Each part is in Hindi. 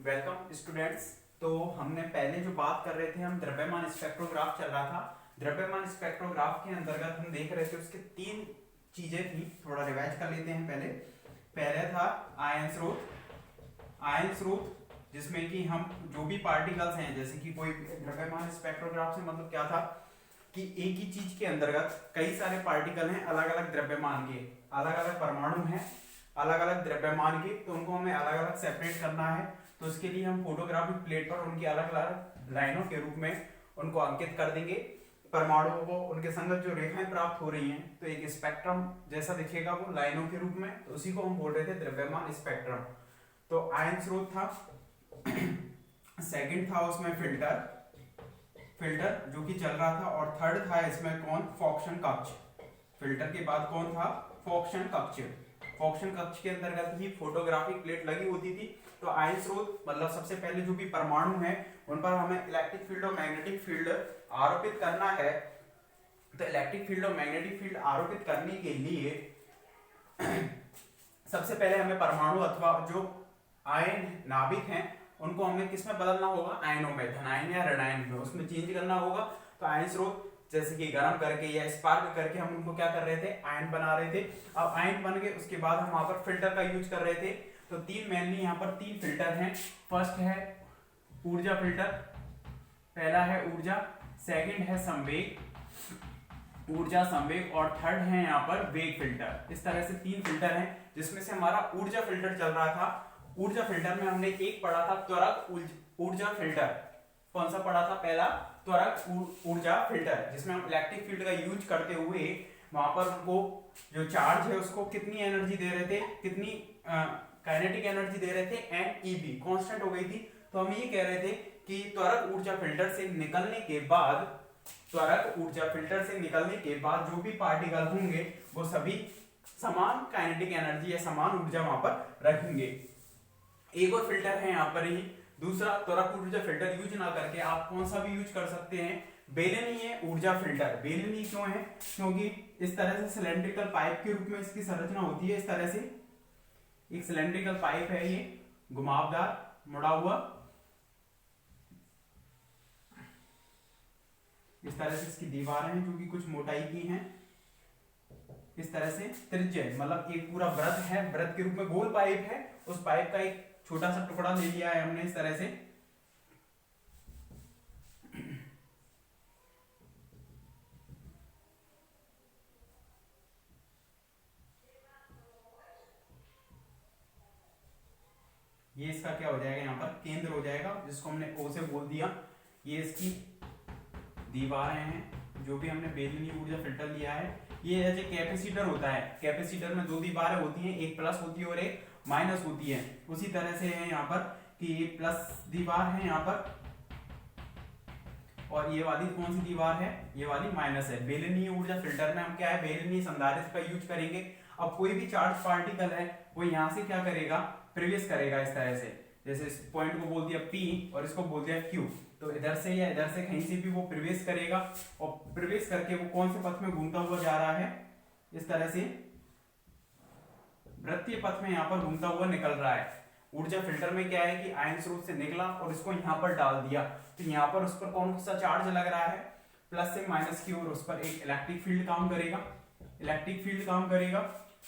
Welcome students. तो हमने पहले जो बात कर रहे थे, हम द्रव्यमान स्पेक्ट्रोग्राफ चल रहा था। द्रव्यमान स्पेक्ट्रोग्राफ के अंतर्गत हम देख रहे थे उसके तीन चीजें थी। थोड़ा रिवाइज कर लेते हैं। पहले था आयन स्रोत जिसमें कि हम जो भी पार्टिकल्स हैं, जैसे कि कोई द्रव्यमान स्पेक्ट्रोग्राफ से मतलब क्या था कि एक ही चीज के अंतर्गत कई सारे पार्टिकल हैं, अलग अलग द्रव्यमान के, अलग अलग परमाणु हैं अलग अलग द्रव्यमान के, तो उनको हमें अलग अलग सेपरेट करना है। तो उसके लिए हम फोटोग्राफिक प्लेट पर उनकी अलग अलग लाइनों के रूप में उनको अंकित कर देंगे। परमाणुओं को उनके संगत जो रेखाएं प्राप्त हो रही हैं, तो एक स्पेक्ट्रम जैसा दिखेगा वो लाइनों के रूप में, तो उसी को हम बोल रहे थे द्रव्यमान स्पेक्ट्रम। तो आयन स्रोत था। सेकंड था उसमें फिल्टर जो कि चल रहा था, और थर्ड था इसमें कौन, फोक्शन कक्ष। फिल्टर के बाद कौन था, फोक्शन कक्ष। फोक्शन कक्ष के अंतर्गत ही फोटोग्राफिक प्लेट लगी होती थी। तो आयन स्रोत मतलब सबसे पहले जो भी परमाणु है उन पर हमें इलेक्ट्रिक फील्ड और मैग्नेटिक फील्ड आरोपित करना है। तो इलेक्ट्रिक फील्ड और मैग्नेटिक फील्ड आरोपित करने के लिए सबसे पहले हमें परमाणु अथवा जो आयन नाभिक हैं उनको हमें किस में बदलना होगा, आयनों में, धनायन या ऋणायन में, उसमें चेंज करना होगा। तो आयन स्रोत जैसे कि गर्म करके या स्पार्क करके हम उनको क्या कर रहे थे, आयन बना रहे थे। अब आयन बन गए, उसके बाद हम वहां पर फिल्टर का यूज कर रहे थे। तो तीन मेनली यहाँ पर तीन फिल्टर हैं। फर्स्ट है ऊर्जा फिल्टर, पहला है ऊर्जा, सेकंड है संवेग, ऊर्जा संवेग, और थर्ड है यहाँ पर वेग फिल्टर। इस तरह से तीन फिल्टर हैं, जिसमें से हमारा ऊर्जा फिल्टर चल रहा था। ऊर्जा फिल्टर में हमने एक पढ़ा था त्वरक ऊर्जा फिल्टर। कौन सा पढ़ा था, पहला त्वरक ऊर्जा फिल्टर, जिसमें हम इलेक्ट्रिक फील्ड का यूज करते हुए वहां पर उनको जो चार्ज है उसको कितनी एनर्जी दे रहे थे, कितनी काइनेटिक एनर्जी दे रहे थे, NeB कांस्टेंट हो गई थी। तो हम ये कह रहे थे कि त्वरक ऊर्जा फिल्टर से निकलने के बाद जो भी पार्टिकल होंगे वो सभी समान काइनेटिक एनर्जी या समान ऊर्जा वहां पर रखेंगे। एक और फिल्टर है यहाँ पर ही, दूसरा त्वरक ऊर्जा फिल्टर यूज ना करके आप कौन सा भी यूज कर सकते हैं, बेलनीय ऊर्जा फिल्टर। बेलनीय क्यों है, क्योंकि इस तरह से सिलेंड्रिकल पाइप के रूप में इसकी संरचना होती है। इस तरह से एक सिलेंड्रिकल पाइप है, ये घुमावदार मुड़ा हुआ, इस तरह से इसकी दीवारें हैं जो कि कुछ मोटाई की हैं। इस तरह से त्रिज्या मतलब एक पूरा वृत्त है, वृत्त के रूप में गोल पाइप है, उस पाइप का एक छोटा सा टुकड़ा ले लिया है हमने इस तरह से। ये इसका क्या हो जाएगा, यहाँ पर केंद्र हो जाएगा, जिसको हमने O से बोल दिया। ये इसकी दीवारें हैं जो भी हमने बेलनी ऊर्जा फिल्टर लिया है। ये जैसे कैपेसिटर होता है, कैपेसिटर में दो दीवारें होती हैं, एक प्लस होती है और एक माइनस होती है। उसी तरह से है यहाँ पर कि ये प्लस दीवार है यहाँ पर, और ये वाली कौन सी दीवार है, ये वाली माइनस है। बेलनीय ऊर्जा फिल्टर में हम क्या है, बेलनीय संधारित्र का यूज करेंगे। अब कोई भी चार्ज पार्टिकल है वो यहाँ से क्या करेगा, प्रवेश करेगा इस तरह से। जैसे इस पॉइंट को बोल दिया P और इसको बोल दिया Q, तो इधर से या इधर से कहीं से भी वो प्रवेश करेगा, और प्रवेश करके वो कौन से पथ में घूमता हुआ जा रहा है, इस तरह से वृत्तीय पथ में यहाँ पर घूमता हुआ निकल रहा है। ऊर्जा फिल्टर में क्या है कि आयन स्रोत से निकला और इसको यहाँ पर डाल दिया, तो यहाँ पर उस पर कौन सा चार्ज लग रहा है, प्लस से माइनस की ओर। उस पर एक इलेक्ट्रिक फील्ड काम करेगा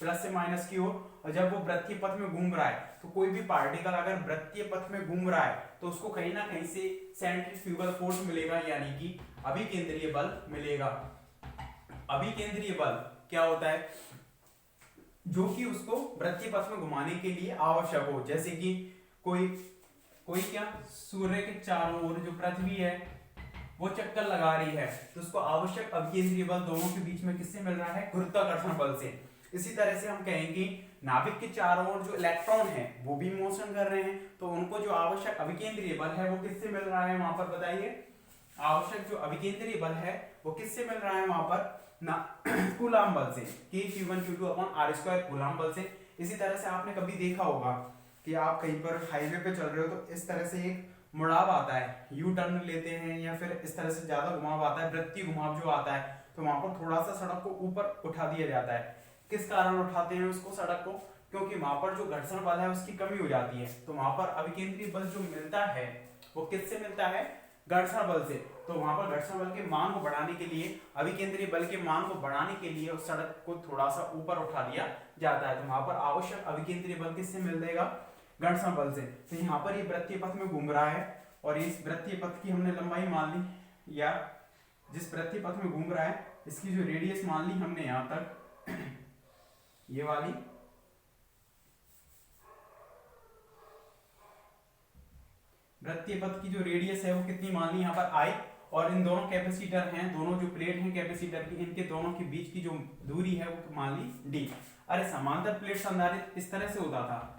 प्लस से माइनस की ओर। और जब वो वृत्तीय पथ में घूम रहा है, तो कोई भी पार्टिकल अगर वृत्तीय पथ में घूम रहा है तो उसको कहीं ना कहीं से सेंट्रीफ्यूगल फोर्स मिलेगा, यानी कि अभिकेंद्रीय बल मिलेगा। अभिकेंद्रीय बल क्या होता है, जो कि उसको वृत्तीय पथ में घुमाने के लिए आवश्यक हो। जैसे कि कोई क्या, सूर्य के चारों ओर जो पृथ्वी है वो चक्कर लगा रही है, तो उसको आवश्यक अभिकेंद्रीय बल दोनों के बीच में किससे मिल रहा है, गुरुत्वाकर्षण बल से। इसी तरह से हम कहेंगे नाभिक के चारों ओर जो इलेक्ट्रॉन है वो भी मोशन कर रहे हैं, तो उनको जो आवश्यक अभिकेंद्रीय बल है वो किससे मिल रहा है, वहां पर बताइए। आवश्यक जो अभिकेंद्रीय बल है वो किससे मिल रहा है वहां पर ना, कूलाम बल से, Q1Q2/r² कूलाम बल से। इसी तरह से आपने कभी देखा होगा कि आप कहीं पर हाईवे पे चल रहे हो, तो इस तरह से एक मुड़ाव आता है, यू टर्न लेते हैं, या फिर इस तरह से ज्यादा घुमाव आता है, वृत्तीय घुमाव जो आता है, तो वहां पर थोड़ा सा सड़क को ऊपर उठा दिया जाता है। किस कारण उठाते हैं उसको, सड़क को, क्योंकि वहां पर जो घर्षण बल है उसकी कमी हो जाती है। तो वहां पर अभिकेंद्रीय बल जो मिलता है वो किससे मिलता है, घर्षण बल से। तो वहां पर घर्षण बल के मान को बढ़ाने के लिए, अभिकेंद्रीय बल के मान को बढ़ाने के लिए उस सड़क को थोड़ा सा ऊपर उठा दिया जाता है। तो वहां पर आवश्यक अभिकेंद्रीय बल किससे मिल जाएगा, घर्षण बल से। तो यहाँ पर ये वृत्तीय पथ में घूम रहा है और इस वृत्तीय पथ की हमने लंबाई मान ली, या जिस वृत्तीय पथ में घूम रहा है इसकी जो रेडियस मान ली हमने यहां तक ये वाली, वृत्तीय पथ की जो रेडियस है वो कितनी मान ली यहाँ पर आई, और इन दोनों कैपेसिटर हैं, दोनों जो प्लेट हैं कैपेसिटर की, इनके दोनों के बीच की जो दूरी है वो मान ली डी। अरे समांतर प्लेट संधारित्र इस तरह से होता था,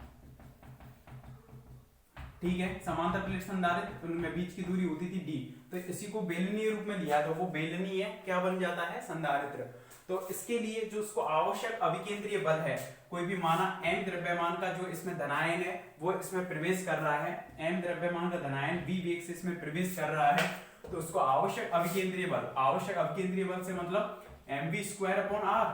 ठीक है, समांतर प्लेट संधारित्र उनमें बीच की दूरी होती थी डी। तो इसी को बेलनीय रूप में लिया तो वो बेलनीय क्या बन जाता है, संधारित्र। तो इसके लिए जो उसको आवश्यक अभिकेंद्रीय बल है, कोई भी माना m द्रव्यमान का जो इसमें धनायन है वो इसमें प्रवेश कर रहा है, m द्रव्यमान का धनायन v वेग से इसमें प्रवेश कर रहा है, तो उसको आवश्यक अभिकेंद्रीय बल, आवश्यक अभिकेंद्रीय बल से मतलब mv²/r,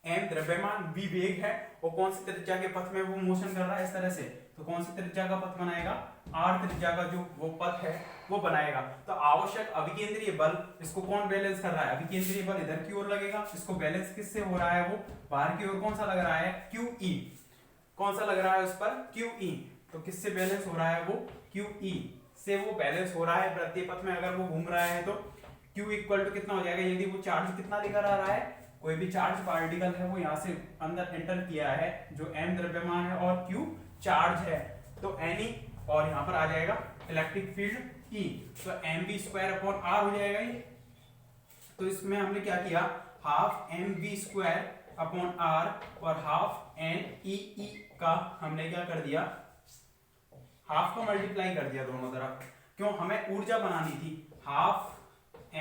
m द्रव्यमान v वेग है और कौन सी त्रिज्या के पथ में वो मोशन कर रहा है इस तरह से, तो कौन सी त्रिज्या का पथ बनाएगा, r त्रिज्या का जो वो पथ है वो बनाएगा। तो आवश्यक अभिकेंद्रीय बल इसको कौन बैलेंस कर रहा है, अभिकेंद्रीय बल इधर की ओर लगेगा, इसको बैलेंस किससे हो रहा है, वो बाहर की ओर कौन सा लग रहा है, QE, कौन सा लग रहा है उस पर, QE। तो किससे बैलेंस हो रहा है, वो QE से वो बैलेंस हो रहा है वृत्तीय पथ में। अगर वो घूम रहा है तो Q इक्वल टू कितना हो जाएगा, यदि वो चार्ज कितना लेकर आ रहा है, कोई भी चार्ज पार्टिकल है वो यहाँ से अंदर एंटर किया है, जो m द्रव्यमान है और Q चार्ज है, तो Ne, और यहाँ पर आ जाएगा इलेक्ट्रिक फील्ड E, तो mv²/r हो जाएगा ये। तो इसमें हमने क्या किया, हाफ mv²/r और हाफ NEE का हमने क्या कर दिया, हाफ को मल्टीप्लाई कर दिया दोनों तरफ, क्यों, हमें ऊर्जा बनानी थी, हाफ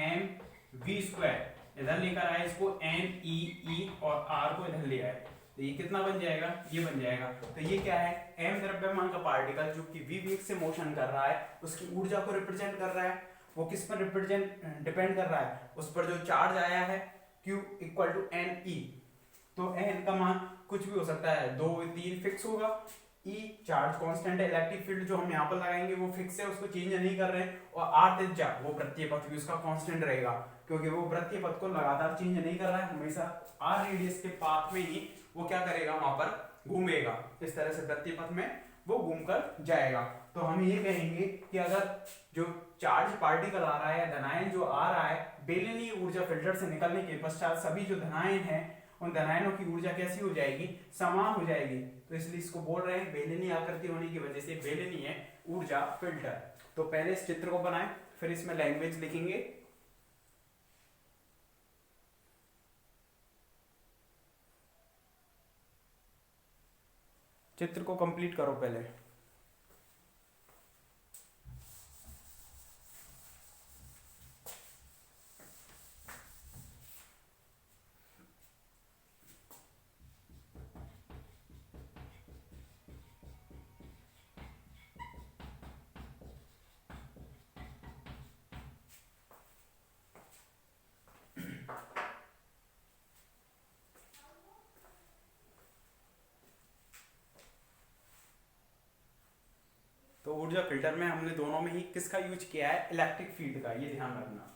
mv² इधर लेकर आए इसको, NEE और r को इधर ले आए, तो ये कितना बन जाएगा, ये बन जाएगा। तो ये क्या है, m द्रव्यमान का पार्टिकल जो कि v वेग से मोशन कर रहा है उसकी ऊर्जा को रिप्रेजेंट कर रहा है। वो किस पर रिप्रेजेंट डिपेंड कर रहा है, उस पर जो चार्ज आया है Q इक्वल टू NE। तो n का मान कुछ भी हो सकता है, 2 3 फिक्स होगा, E चार्ज कांस्टेंट है, इलेक्ट्रिक फील्ड जो हम यहाँ पर लगाएंगे वो फिक्स है, उसको चेंज नहीं कर रहे हैं, और r त्रिज्या वो वृत्तीय पथ भी उसका कांस्टेंट रहेगा, क्योंकि वो वृत्तीय पथ को लगातार चेंज नहीं कर रहा है, हमेशा r रेडियस के पाथ में ही वो क्या करेगा, वहां पर घूमेगा, इस तरह से वृत्तीय पथ में वो घूमकर जाएगा। तो हम ये कहेंगे कि अगर जो चार्ज पार्टिकल आ रहा है, धनायन जो आ रहा है, बेलनीय ऊर्जा फिल्टर से निकलने के पश्चात सभी जो धनायन है उन धनायनों की ऊर्जा कैसी हो जाएगी, समान हो जाएगी। तो इसलिए इसको बोल रहे हैं बेलनीय आकृति होने की वजह से बेलनीय ऊर्जा फिल्टर। तो पहले इस चित्र को बनाएं, फिर इसमें लैंग्वेज लिखेंगे। चित्र को कंप्लीट करो पहले। तो ऊर्जा फिल्टर में हमने दोनों में ही किसका यूज किया है, इलेक्ट्रिक फील्ड का, ये ध्यान रखना।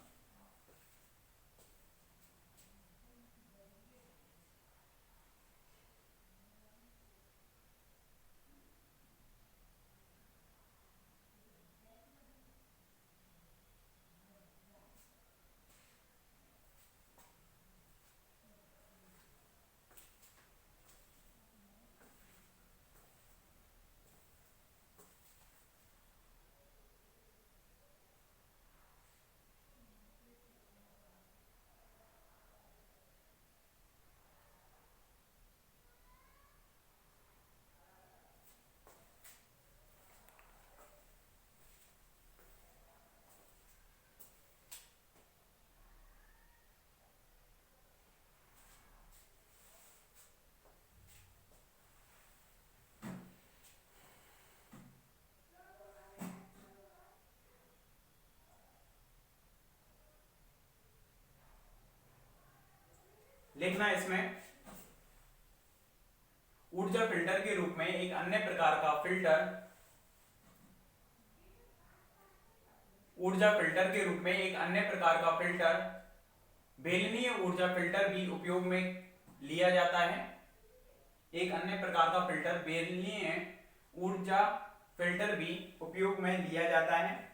लिखना इसमें ऊर्जा फिल्टर के रूप में एक अन्य प्रकार का फिल्टर, ऊर्जा फिल्टर के रूप में एक अन्य प्रकार का फिल्टर बेलनीय ऊर्जा फिल्टर भी उपयोग में लिया जाता है। एक अन्य प्रकार का फिल्टर बेलनीय ऊर्जा फिल्टर भी उपयोग में लिया जाता है।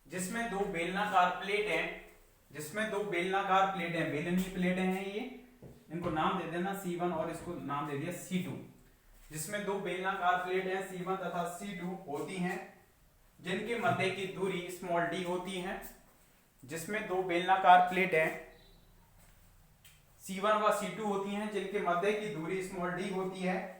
जिसमें दो बेलनाकार प्लेट हैं, जिसमें दो बेलनाकार प्लेट हैं, बेलनीय प्लेटें हैं ये, इनको नाम दे देना C1 और इसको नाम दे दिया C2। जिसमें दो बेलनाकार प्लेट हैं C1 तथा C2 होती हैं, जिनके मध्य की दूरी स्मॉल d होती है। जिसमें दो बेलनाकार प्लेट हैं C1 व C2 होती हैं, जिनके मध्य की दूरी स्मॉल d होती है।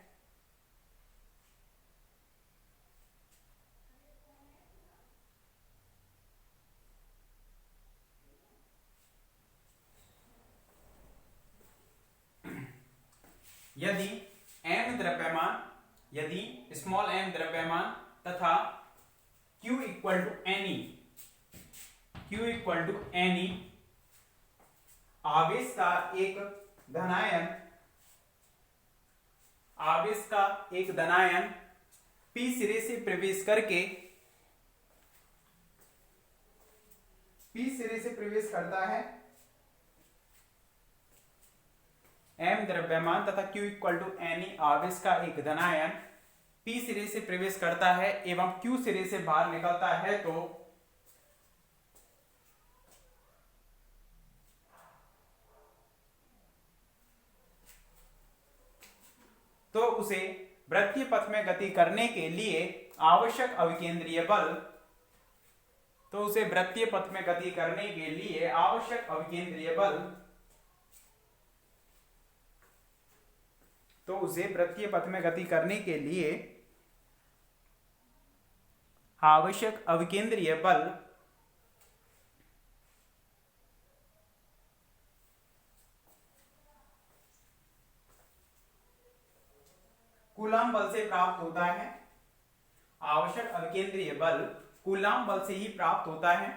यदि m द्रव्यमान, यदि स्मॉल m द्रव्यमान तथा q equal to ne, q equal to ne आवेश का एक धनायन, आवेश का एक धनायन p सिरे से प्रवेश करके, p सिरे से प्रवेश करता है, m द्रव्यमान तथा q इक्वल टू ne आवेश का एक धनायन p सिरे से प्रवेश करता है एवं q सिरे से बाहर निकलता है, तो उसे वृत्तीय पथ में गति करने के लिए आवश्यक अविकेंद्रीय बल, तो उसे वृत्तीय पथ में गति करने के लिए आवश्यक अविकेंद्रीय बल, तो उसे वृत्तीय पथ में गति करने के लिए आवश्यक अविकेंद्रीय बल कूलाम बल से प्राप्त होता है। आवश्यक अविकेंद्रीय बल कूलाम बल से ही प्राप्त होता है,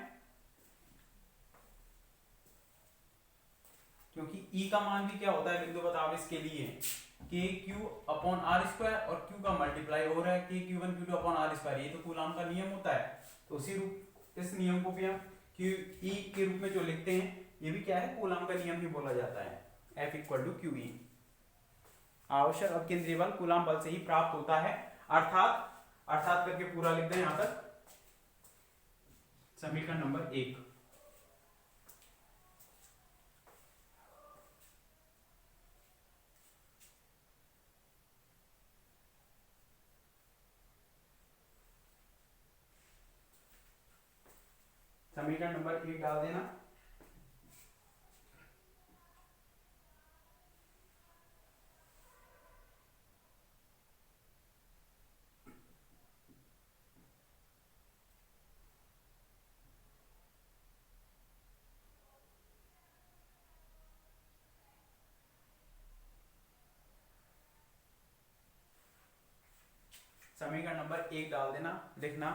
क्योंकि E का मान भी क्या होता है बिंदुवत आवेश के लिए, KQ/r² और Q का मल्टीप्लाई हो रहा है KQ1 Q2/r²। ये तो कूलाम का नियम होता है। तो उसी रूप इस नियम को भी हम QE के रूप में जो लिखते हैं, ये भी क्या है, कूलाम का नियम ही बोला जाता है, F इक्वल टू QE। आवश्यक अविकेंद्रीय बल कूलाम बल से ही प्राप्त होता है। अर्थात करके पूरा लिख दें यहां तक, समीकरण नंबर 1। समीकरण नंबर 1 डाल देना। समीकरण नंबर 1 डाल देना, लिखना,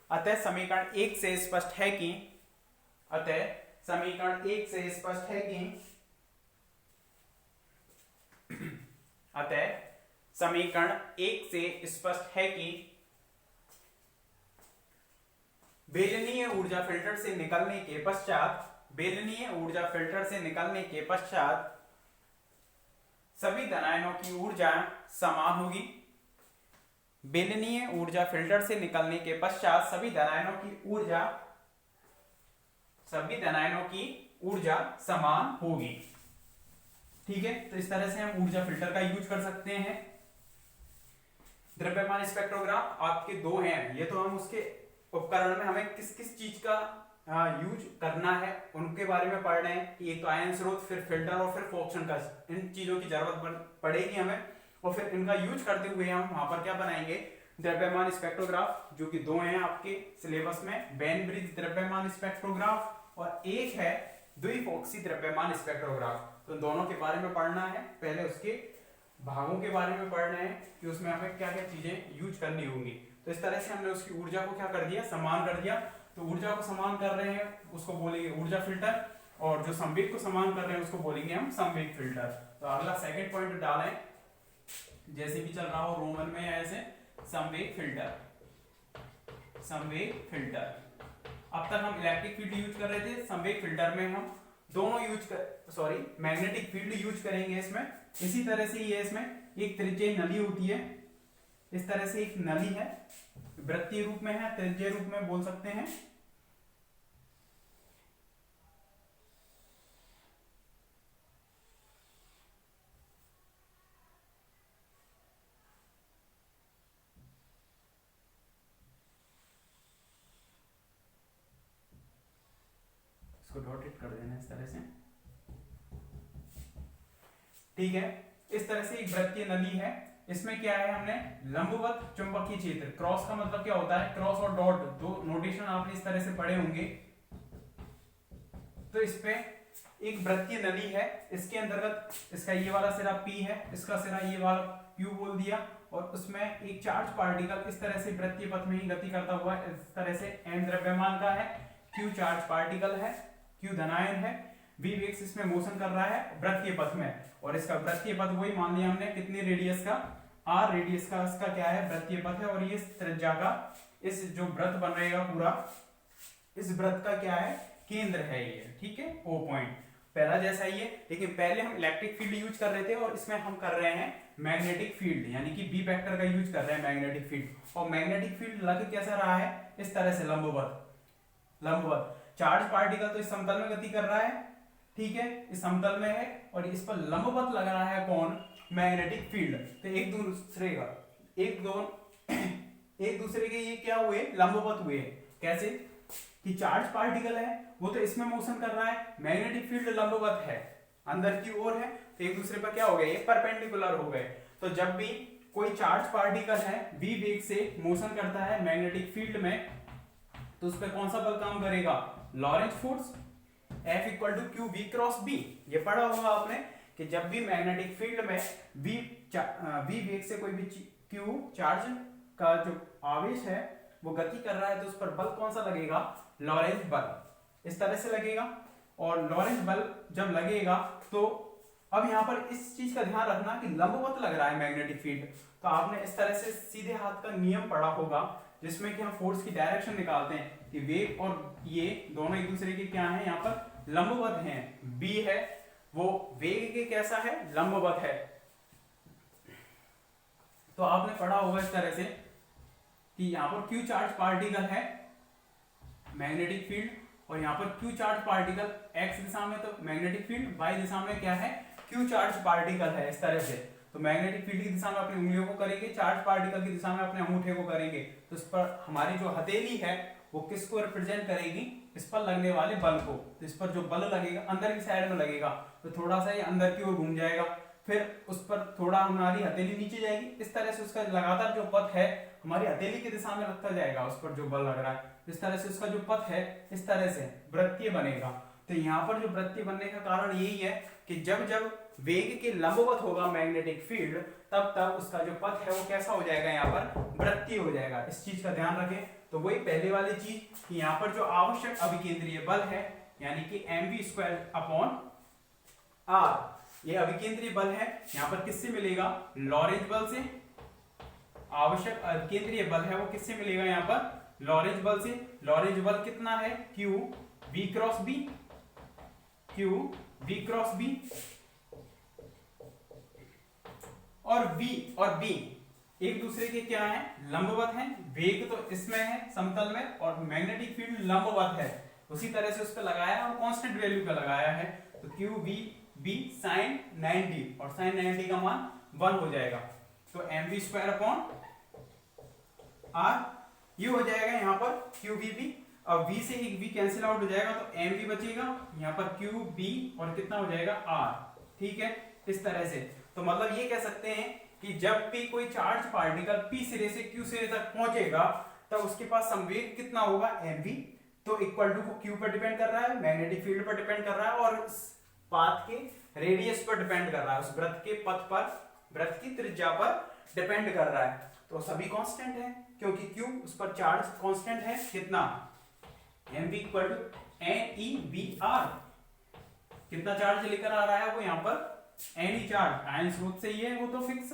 अतः समीकरण 1 से स्पष्ट है कि, अतः समीकरण 1 से स्पष्ट है कि, अतः समीकरण 1 से स्पष्ट है कि बेलनीय ऊर्जा फिल्टर से निकलने के पश्चात, बेलनीय ऊर्जा फिल्टर से निकलने के पश्चात सभी धनायनों की ऊर्जा समान होगी। बेलनीय ऊर्जा फिल्टर से निकलने के पश्चात सभी धनायनों की ऊर्जा समान होगी। ठीक है, तो इस तरह से हम ऊर्जा फिल्टर का यूज कर सकते हैं। द्रव्यमान स्पेक्ट्रोग्राफ आपके दो हैं, ये तो हम उसके उपकरण में हमें किस किस चीज का यूज करना है उनके बारे में पढ़ रहे हैं। एक तो आयन स्रोत, फिर फिल्टर और फिर फोक्शन का, इन चीजों की जरूरत पड़ेगी हमें, और फिर इनका यूज करते हुए हम वहां पर क्या बनाएंगे, द्रव्यमान स्पेक्ट्रोग्राफ, जो कि दो हैं आपके सिलेबस में, बेन ब्रिज द्रव्यमान स्पेक्ट्रोग्राफ और एक है द्विफॉक्सी द्रव्यमान स्पेक्ट्रोग्राफ। तो दोनों के बारे में पढ़ना है, पहले उसके भागों के बारे में पढ़ रहे हैं कि उसमें हमें क्या क्या चीजें यूज करनी होंगी। तो इस तरह से हमने उसकी ऊर्जा को क्या कर दिया, समान कर दिया। तो ऊर्जा को समान कर रहे हैं उसको बोलेंगे ऊर्जा फिल्टर, और जो संवेग को समान कर रहे हैं उसको बोलेंगे हम संवेग फिल्टर। तो अगला सेकंड पॉइंट डालें, जैसे भी चल रहा हो रोमन में ऐसे, संवेग फिल्टर, संवेग फिल्टर। अब तक हम इलेक्ट्रिक फील्ड यूज कर रहे थे, संवेग फिल्टर में हम दोनों मैग्नेटिक फील्ड यूज करेंगे इसमें। इसी तरह से ये इसमें एक त्रिज्यीय नली होती है, इस तरह से एक नली है, वृत्तीय रूप में है, त्रिज्यीय रूप में बोल सकते हैं। इसको डॉटेड कर देना इस तरह से, ठीक है। इस तरह से एक वृत्तीय नली है, इसमें क्या है, हमने लंबवत चुंबकीय क्षेत्र, क्रॉस का मतलब क्या होता है, क्रॉस और डॉट, दो नोटेशन आपने इस तरह से पढ़े होंगे। तो इस पे एक वृत्तीय नली है, इसके अंतर्गत इसका ये वाला सिरा P है, इसका सिरा ये वाला Q बोल दिया, और उसमें एक चार्ज पार्टिकल इस तरह से वृत्तीय पथ में ही गति करता हुआ इस तरह से m द्रव्यमान का है, Q चार्ज पार्टिकल है, Q धनायन है, V वेग से इसमें मोशन कर रहा है वृत्तीय पथ में, और इसका वृत्तीय पथ वही मान लिया हमने कितनी रेडियस का, r रेडियस का इसका क्या है वृत्तीय पथ है, और ये त्रिज्या का इस जो वृत्त बन रहेगा पूरा, इस वृत्त का क्या है केंद्र है ये, ठीक है, O पॉइंट पहला जैसा ही है। लेकिन पहले हम इलेक्ट्रिक फील्ड यूज कर रहे थे और इसमें हम कर रहे हैं मैग्नेटिक फील्ड, यानी कि B वेक्टर का यूज कर रहे हैं मैग्नेटिक फील्ड। और मैग्नेटिक फील्ड लग कैसा रहा है, इस तरह से लंबवत, लंबवत। चार्ज पार्टिकल तो इस समतल में गति कर रहा है, ठीक है, इस समतल में है, और इस पर लंबवत लग रहा है कौन, मैग्नेटिक फील्ड। तो एक दूसरे के ये क्या हुए, लंबवत हुए। कैसे कि चार्ज पार्टिकल है वो तो इसमें मोशन कर रहा है, मैग्नेटिक फील्ड लंबवत है, अंदर की ओर है, तो एक दूसरे पर क्या हो गए, ये परपेंडिकुलर हो गए। तो जब भी कोई चार्ज पार्टिकल है v वेग से मोशन करता है मैग्नेटिक फील्ड में, तो उस पर कौन सा बल काम करेगा, Lorentz force, F equal to q v cross B. ये पढ़ा होगा आपने कि जब भी मैग्नेटिक फील्ड में v वेग से कोई भी q चार्ज का जो आवेश है वो गति कर रहा है, तो उस पर बल कौन सा लगेगा, लॉरेंज बल, इस तरह से लगेगा। और लॉरेंज बल जब लगेगा तो अब यहाँ पर इस चीज का ध्यान रखना कि लंबवत लग रहा है मैग्नेटिक फील्ड, तो आपने इस तरह से सीधे हाथ का नियम पढ़ा होगा जिसमें कि हम फोर्स की डायरेक्शन निकालते हैं कि वेग और ये दोनों एक दूसरे के क्या हैं, यहाँ पर लंबवत हैं। B है वो वेग के कैसा है, लंबवत है। तो आपने पढ़ा होगा इस तरह से कि यहाँ पर Q चार्ज पार्टिकल है मैग्नेटिक फील्ड, और यहाँ पर Q चार्ज पार्टिकल x दिशा में, तो मैग्नेटिक फील्ड y दिशा में क्या है, Q चार्ज पार्टिकल है, इस तरह से। तो मैग्नेटिक फील्ड की दिशा में अपनी उंगलियों को करेंगे, चार्ज पार्टिकल की दिशा में अपने अंगूठे को करेंगे। तो इस पर हमारी जो हथेली है वो किसको रिप्रेजेंट करेगी, इस पर लगने वाले बल को। तो इस पर जो बल लगेगा अंदर की साइड में लगेगा, तो थोड़ा सा ये अंदर की ओर घूम जाएगा, फिर उस पर थोड़ा हमारी हथेली नीचे जाएगी, इस तरह से उसका लगातार जो पथ है हमारी हथेली की दिशा में लगता जाएगा, उस पर जो बल लग रहा है, इस तरह से उसका जो पथ है इस तरह से वृत्तीय बनेगा। तो यहाँ पर जो वृत्तीय बनने का कारण यही है कि जब जब वेग के लंबवत होगा मैग्नेटिक फील्ड, तब तब उसका जो पथ है वो कैसा हो जाएगा, यहाँ पर वृत्तीय हो जाएगा। इस चीज का ध्यान रखें। तो वही पहले वाली चीज कि यहाँ पर जो आवश्यक अभिकेंद्रीय बल है यानी कि mv²/r, ये अभिकेंद्रीय बल है, यहाँ पर किससे मिलेगा, लॉरेंज बल से। आवश्यक अभिकेंद्रीय बल है वो किससे मिलेगा, यहाँ पर लॉरेंज बल से। लॉरेंज बल कितना है, q v cross b, q v cross b, और v और b एक दूसरे के क्या है, लंबवत हैं। वेग तो इसमें है समतल में, और मैग्नेटिक फील्ड लंबवत है, उसी तरह से उस पर लगाया और कांस्टेंट वैल्यू का लगाया है। तो q v b sin 90, और sin 90 का मान 1 हो जाएगा। तो mv²/r ये हो जाएगा यहाँ पर q v b। अब v से एक v कैंसिल आउट हो जाएगा, तो mv बचेगा, यहाँ पर q b और कितना हो जाएगा r, ठीक है, इस तरह से। तो मतलब ये कह सकते हैं कि जब भी कोई चार्ज पार्टिकल p सिरे से q सिरे तक पहुंचेगा तब उसके पास संवेग कितना होगा, mv। तो इक्वल टू q पर डिपेंड कर रहा है, मैग्नेटिक फील्ड पर डिपेंड कर रहा है, और पाथ के रेडियस पर डिपेंड कर रहा है, उस वृत्त के पथ पर, वृत्त की त्रिज्या पर डिपेंड कर रहा है। तो सभी कांस्टेंट है, क्योंकि Q उस पर चार्ज कांस्टेंट है कितना, mv इक्वल टू NeVr, कितना चार्ज लेकर आ रहा है वो यहाँ पर Ne चार्ज, आयन स्रोत से ही है वो तो फिक्स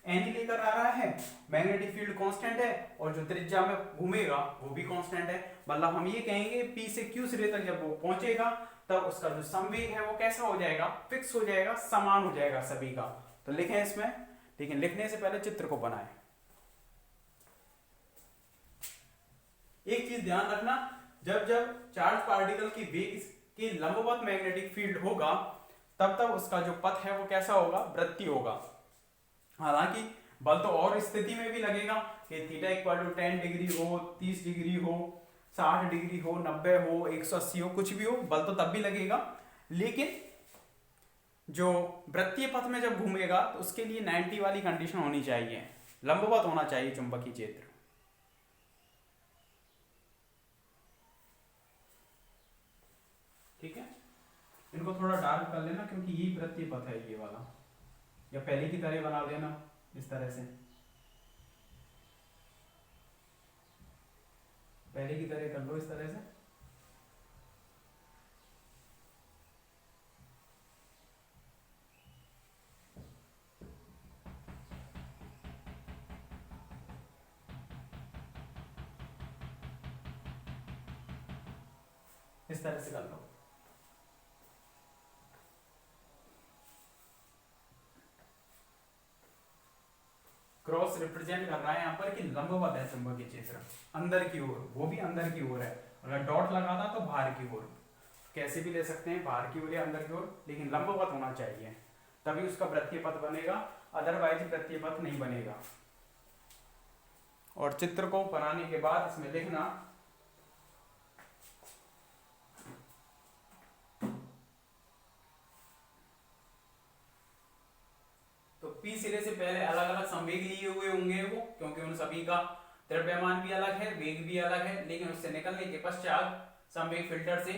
Ne लेकर आ रहा है, मैग्नेटिक फील्ड कांस्टेंट है और जो त्रिज्या में घूमेगा वो भी कांस्टेंट है। मतलब हम ये कहेंगे P से Q सिरे तक जब वो पहुंचेगा तब उसका जो संवेग है वो कैसा हो जाएगा, फिक्स हो जाएगा, समान हो जाएगा सभी का। तो लिखें इसमें, लेकिन लिखने से पहले चित्र को बनाएं। एक चीज ध्यान रखना, जब जब चार्ज पार्टिकल की वेग के लंबवत मैग्नेटिक फील्ड होगा तब तब उसका जो पथ है वो कैसा होगा, वृत्तीय होगा। हालांकि बल तो और स्थिति में भी लगेगा कि थीटा इक्वल टू 10 डिग्री हो, 30 डिग्री हो, 60 डिग्री हो, 90 हो, 180 हो, कुछ भी हो, बल तो तब भी लगेगा। लेकिन जो वृत्तीय पथ में जब घूमेगा तो उसके लिए 90 वाली कंडीशन होनी चाहिए, लंबवत होना चाहिए चुंबकीय क्षेत्र। ठीक है, इनको थोड़ा डार्क कर लेना क्योंकि यही वृत्तीय पथ है ये वाला, या पहले की तरह बना देना इस तरह से, पहले की तरह कर लो इस तरह से। इस तरह से कर लो। क्रॉस रिप्रेजेंट कर रहा है यहाँ पर कि लंबवत है चुंबकीय क्षेत्र अंदर की ओर, वो भी अंदर की ओर है। अगर डॉट लगा था तो बाहर की ओर, कैसे भी ले सकते हैं, बाहर की ओर या अंदर की ओर, लेकिन लंबवत होना चाहिए तभी उसका वृत्तीय पथ बनेगा, अदरवाइज वृत्तीय पथ नहीं बनेगा। और चित्र को बनाने के बाद इसमें लिखना P सिरे से पहले अलग अलग संवेग लिए हुए होंगे वो, क्योंकि उन सभी का द्रव्यमान भी अलग है, वेग भी अलग है, लेकिन उससे निकलने के पश्चात संवेग फिल्टर से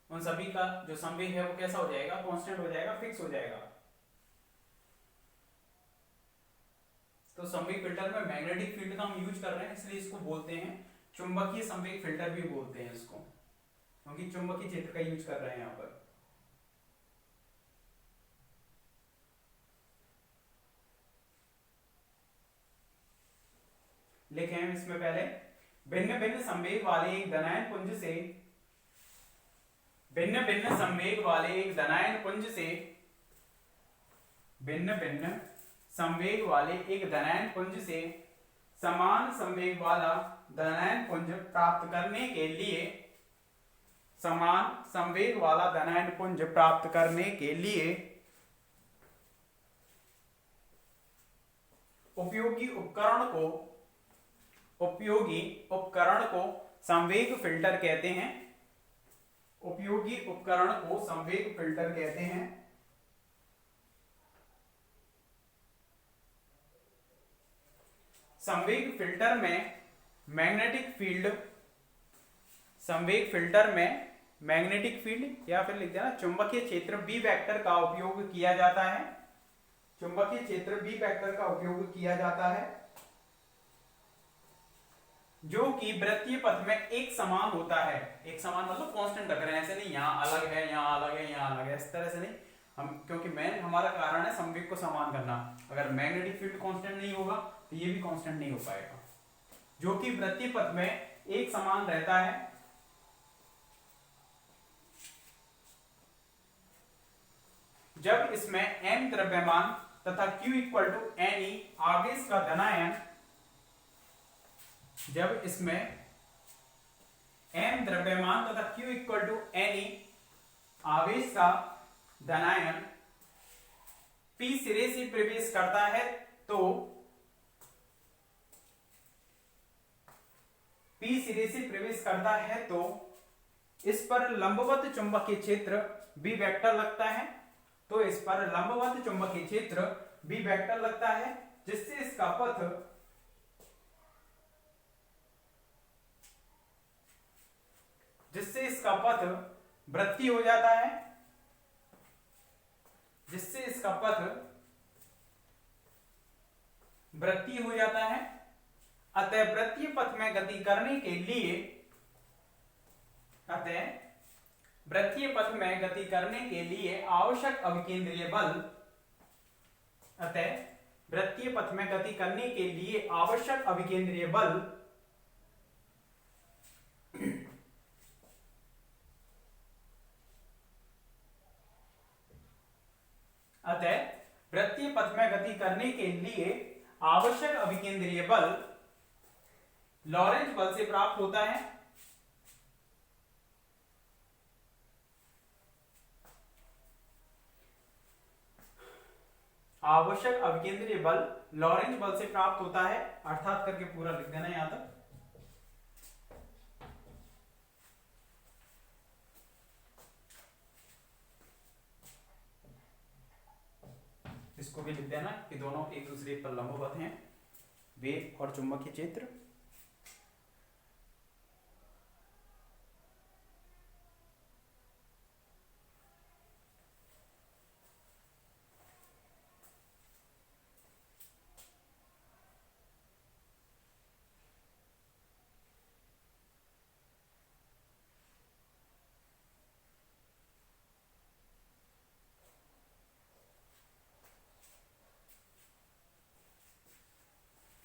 उन सभी का जो संवेग है वो कैसा हो जाएगा, कांस्टेंट हो जाएगा, फिक्स हो जाएगा। तो संवेग फिल्टर में मैग्नेटिक फील्ड का हम यूज कर रहे हैं, इसलिए इसको बोलते हैं चुंबकीय संवेग फिल्टर भी बोलते हैं इसको, क्योंकि चुंबकीय क्षेत्र का यूज कर रहे हैं यहाँ पर। लिखें इसमें पहले, भिन्न भिन्न संवेग वाले एक धनायन पुंज से, भिन्न भिन्न संवेग वाले एक धनायन पुंज से, भिन्न भिन्न संवेग वाले एक धनायन पुंज से समान संवेग वाला धनायन पुंज प्राप्त करने के लिए, समान संवेग वाला धनायन पुंज प्राप्त करने के लिए उपयोगी उपकरण को संवेग फिल्टर कहते हैं। उपयोगी उपकरण को संवेग फिल्टर कहते हैं। संवेग फिल्टर में मैग्नेटिक फील्ड, संवेग फिल्टर में मैग्नेटिक फील्ड या फिर लिख देना चुंबकीय क्षेत्र बी वेक्टर का उपयोग किया जाता है। चुंबकीय क्षेत्र बी वेक्टर का उपयोग किया जाता है जो कि वृत्तीय पथ में एक समान होता है। एक समान मतलब कांस्टेंट रख रहे हैं, ऐसे नहीं यहाँ अलग है, यहाँ अलग है, यहाँ अलग है, इस तरह से नहीं हम, क्योंकि मेन हमारा कारण है संवेग को समान करना। अगर मैग्नेटिक फील्ड कांस्टेंट नहीं होगा तो ये भी कांस्टेंट नहीं हो पाएगा, जो कि वृत्तीय पथ में एक समान रहता है। जब इसमें m द्रव्यमान तथा q इक्वल टू Ne आवेश का धनायन, जब इसमें m द्रव्यमान तथा q इक्वल टू Ne आवेश का धनायन p सिरे से प्रवेश करता है तो p सिरे से प्रवेश करता है तो इस पर लंबवत चुंबकीय क्षेत्र b वेक्टर लगता है। तो इस पर लंबवत चुंबकीय क्षेत्र b वेक्टर लगता है जिससे इसका पथ वृत्तीय हो जाता है, जिससे इसका पथ वृत्तीय हो जाता है। अतः वृत्तीय पथ में गति करने के लिए आवश्यक अभिकेंद्रीय बल लॉरेंज बल से प्राप्त होता है। आवश्यक अभिकेंद्रीय बल लॉरेंज बल से प्राप्त होता है, अर्थात करके पूरा लिख देना यहां तक। इसको भी लिख देना कि दोनों एक दूसरे पर लंबवत हैं, वेग और चुंबकीय क्षेत्र।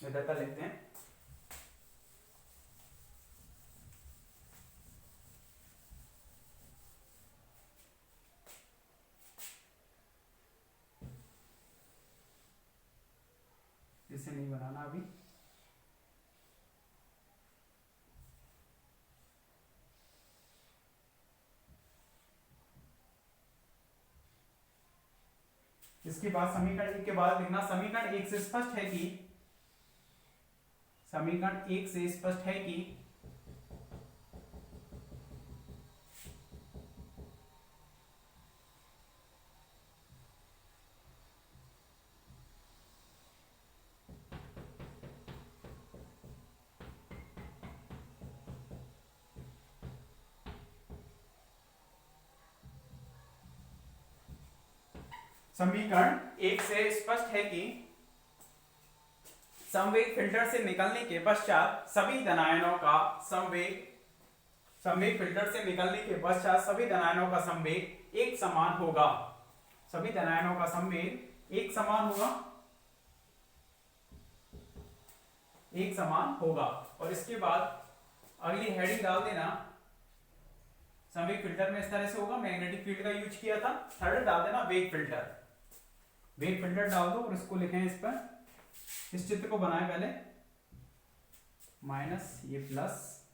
इधर का लिखते हैं। इसे नहीं बनाना अभी। इसके बाद समीकरण 1 के बाद लिखना, समीकरण 1 से स्पष्ट है कि संवेग फिल्टर से निकलने के पश्चात सभी धनायनों का संवेग एक समान होगा। सभी धनायनों का संवेग एक समान होगा। और इसके बाद अगली हेडिंग डाल देना, संवेग फिल्टर में इस तरह से होगा, मैग्नेटिक फील्ड का यूज किया था। थर्ड डाल देना वेग फिल्टर डाल दो और इसको लिखें, इस पर इस चित्र को बनाएं पहले, माइनस ये प्लस,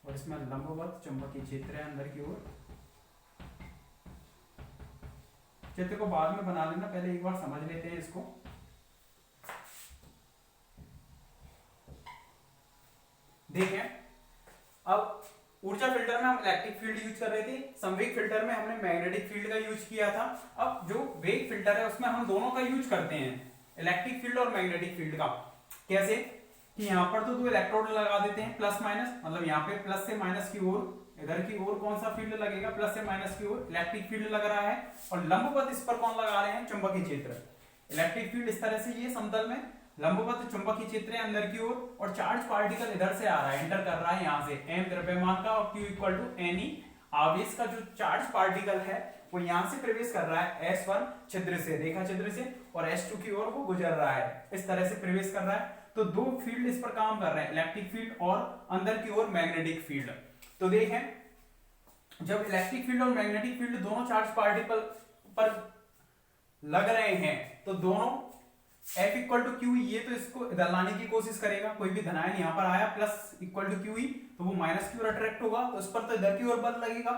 और इसमें लंबवत चुंबकीय क्षेत्र है अंदर की ओर। चित्र को बाद में बना लेना, पहले एक बार समझ लेते हैं इसको। देखें, अब ऊर्जा फिल्टर में हम इलेक्ट्रिक फील्ड यूज कर रहे थे, संवेग फिल्टर में हमने मैग्नेटिक फील्ड का यूज किया था। अब जो वेग फिल्टर है उसमें हम दोनों का यूज करते हैं, इलेक्ट्रिक फील्ड और मैग्नेटिक फील्ड का। कैसे कि यहाँ पर तो दो इलेक्ट्रोड लगा देते हैं, प्लस माइनस, मतलब यहाँ पे प्लस से माइनस की ओर, इधर की ओर कौन सा फील्ड लगेगा, प्लस से माइनस की ओर इलेक्ट्रिक फील्ड लग रहा है। और लंबवत इस पर कौन लगा रहे हैं, चुंबकीय क्षेत्र। इलेक्ट्रिक फील्ड इस तरह से ये समतल में, लंबवत चुंबकीय क्षेत्र है अंदर की ओर, और चार्ज पार्टिकल इधर से आ रहा है, एंटर कर रहा है यहाँ से, m द्रव्यमान का और q इक्वल टू ne आवेश का जो चार्ज पार्टिकल है वो यहाँ से प्रवेश कर रहा है S1 छिद्र से, रेखा छिद्र से, और S2 की ओर वो गुजर रहा है, इस तरह से प्रवेश कर रहा है। तो दो फील्ड इस पर काम कर रहे हैं, इलेक्ट्रिक फील्ड और अंदर की ओर मैग्नेटिक फील्ड। तो देखें, जब इलेक्ट्रिक फील्ड और मैग्नेटिक फील्ड दोनों चार्ज पार्टिकल पर लग रहे हैं तो दोनों F इक्वल टू क्यू, ये तो इसको इधर लाने की कोशिश करेगा, कोई भी धनायन यहाँ पर आया प्लस इक्वल टू क्यू, तो वो माइनस की ओर अट्रैक्ट होगा, तो उस पर तो इधर की ओर बल लगेगा।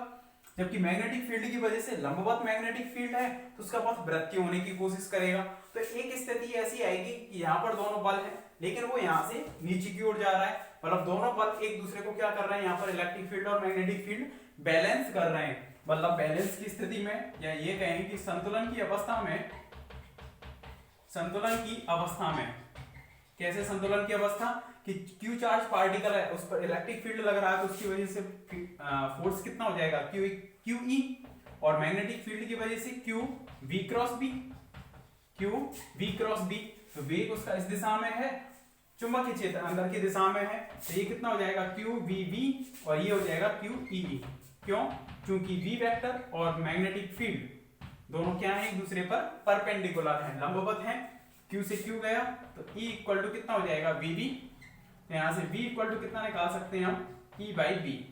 जबकि मैग्नेटिक फील्ड की वजह से लंबवत मैग्नेटिक फील्ड है तो उसका पथ वृत्तीय होने की कोशिश करेगा। तो एक स्थिति ऐसी आएगी कि यहाँ पर दोनों बल है लेकिन वो यहाँ से नीचे की ओर जा रहा है, मतलब दोनों बल एक दूसरे को क्या कर रहे हैं, यहाँ पर इलेक्ट्रिक फील्ड और मैग्नेटिक फील्ड बैलेंस कर रहे हैं। मतलब बैलेंस की स्थिति में, या ये कहें कि संतुलन की अवस्था में, कैसे संतुलन की अवस्था कि क्यू चार्ज पार्टिकल है उस पर इलेक्ट्रिक फील्ड लग रहा है तो उसकी वजह से फोर्स कितना हो जाएगा, क्यू ई, और मैग्नेटिक फील्ड की वजह से क्यू वी क्रॉस बी। तो वेग उसका इस दिशा में है चुंबकीय क्षेत्र अंदर की दिशा में है, तो ये कितना हो जाएगा QVB और ये हो जाएगा QEB। क्यों? क्योंकि V वेक्टर और मैग्नेटिक फील्ड दोनों क्या है, एक दूसरे पर परपेंडिकुलर हैं, लंबवत हैं। Q से Q गया तो E इक्वल टू कितना हो जाएगा VB। तो यहां से V इक्वल टू कितना निकाल सकते हैं हम, E/B।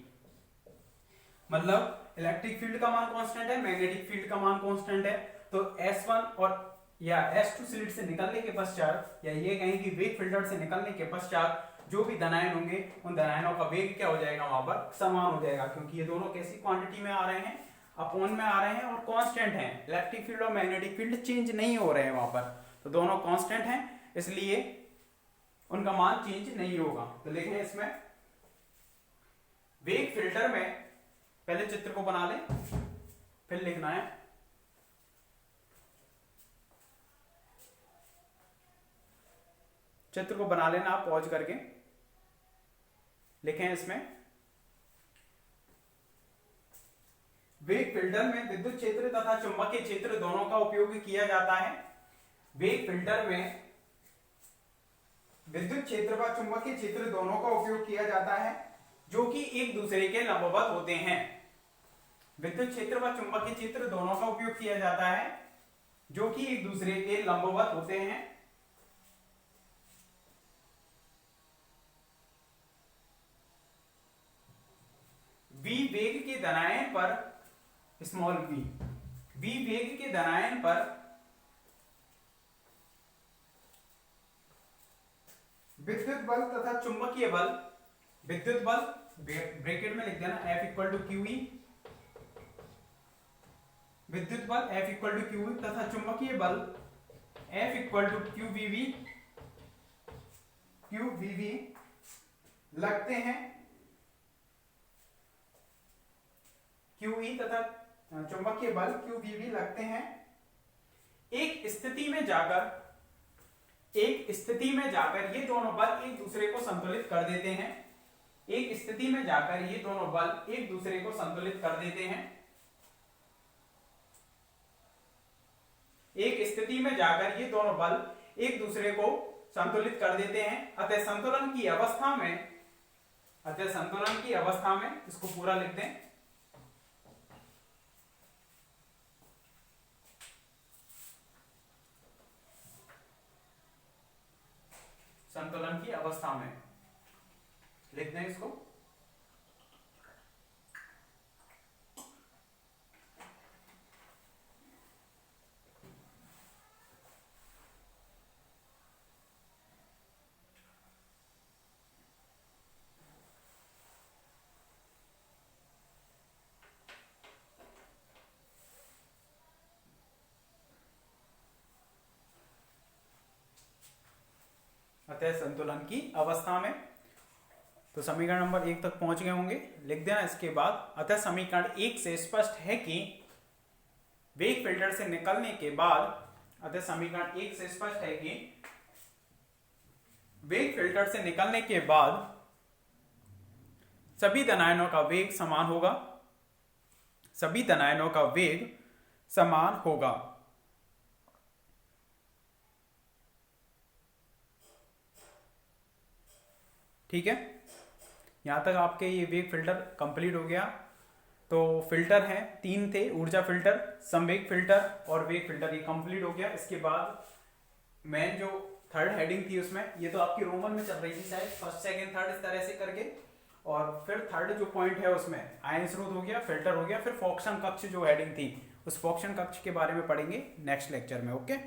मतलब इलेक्ट्रिक फील्ड का मान कांस्टेंट है, मैग्नेटिक फील्ड का मान कांस्टेंट है। तो S1 और या S2 स्लिट से निकलने के पश्चात, या ये कहें कि वेग फिल्टर से निकलने के पश्चात जो भी धनायन होंगे उन धनायनों का वेग क्या हो जाएगा, वहां पर समान हो जाएगा, क्योंकि ये दोनों कैसी क्वांटिटी में आ रहे हैं, अपॉन में आ रहे हैं और कांस्टेंट हैं। इलेक्ट्रिक फील्ड और मैग्नेटिक फील्ड चेंज नहीं हो रहे हैं वहां पर, तो दोनों कांस्टेंट हैं, इसलिए उनका मान चेंज नहीं होगा। तो देखें इसमें वेग फिल्टर में पहले चित्र को बना लें, फिर लिखना है। चित्र को बना लेना आप पॉज करके, लिखें इसमें वेग फिल्टर में विद्युत क्षेत्र तथा चुंबकीय क्षेत्र दोनों का उपयोग किया जाता है। वेग फिल्टर में विद्युत क्षेत्र व चुंबकीय क्षेत्र दोनों का उपयोग किया जाता है, जो कि एक दूसरे के लंबवत होते हैं। विद्युत क्षेत्र व चुंबकीय क्षेत्र दोनों का उपयोग किया जाता है, जो कि एक दूसरे के लंबवत होते हैं। V वेग के धनायन पर, स्मॉल v वेग के धनायन पर विद्युत बल तथा चुंबकीय बल, विद्युत बल ब्रैकेट में लिख देना F इक्वल टू QE, विद्युत बल F इक्वल टू QE तथा चुंबकीय बल F इक्वल टू QVB लगते हैं। QE तथा चुंबकीय बल QVB लगते हैं। एक स्थिति में जाकर ये दोनों बल एक दूसरे को संतुलित कर देते हैं। एक स्थिति में जाकर ये दोनों बल एक दूसरे को संतुलित कर देते हैं। एक स्थिति में जाकर ये दोनों बल एक दूसरे को संतुलित कर देते हैं। अतः संतुलन की अवस्था में इसको पूरा लिख दें। संतुलन की अवस्था में लिख दें इसको। अतः संतुलन की अवस्था में, तो समीकरण नंबर 1 तक पहुंच गए होंगे, लिख देना इसके बाद। अतः समीकरण 1 से स्पष्ट है कि वेग फिल्टर से निकलने के बाद, अतः समीकरण 1 से स्पष्ट है कि वेग फिल्टर से निकलने के बाद सभी धनायनों का वेग समान होगा। सभी धनायनों का वेग समान होगा। ठीक है, यहां तक आपके ये वेग फिल्टर कंप्लीट हो गया। तो फिल्टर हैं 3 थे, ऊर्जा फिल्टर, संवेग फिल्टर और वेग फिल्टर, ये कंप्लीट हो गया। इसके बाद मेन जो थर्ड हेडिंग थी उसमें, ये तो आपकी रोमन में चल रही थी शायद, फर्स्ट सेकंड थर्ड इस तरह से करके, और फिर थर्ड जो पॉइंट है उसमें आयन स्रोत हो गया, फिल्टर हो गया, फिर फोक्सन कक्ष जो हेडिंग थी, उस फोक्सन कक्ष के बारे में पढ़ेंगे नेक्स्ट लेक्चर में। ओके।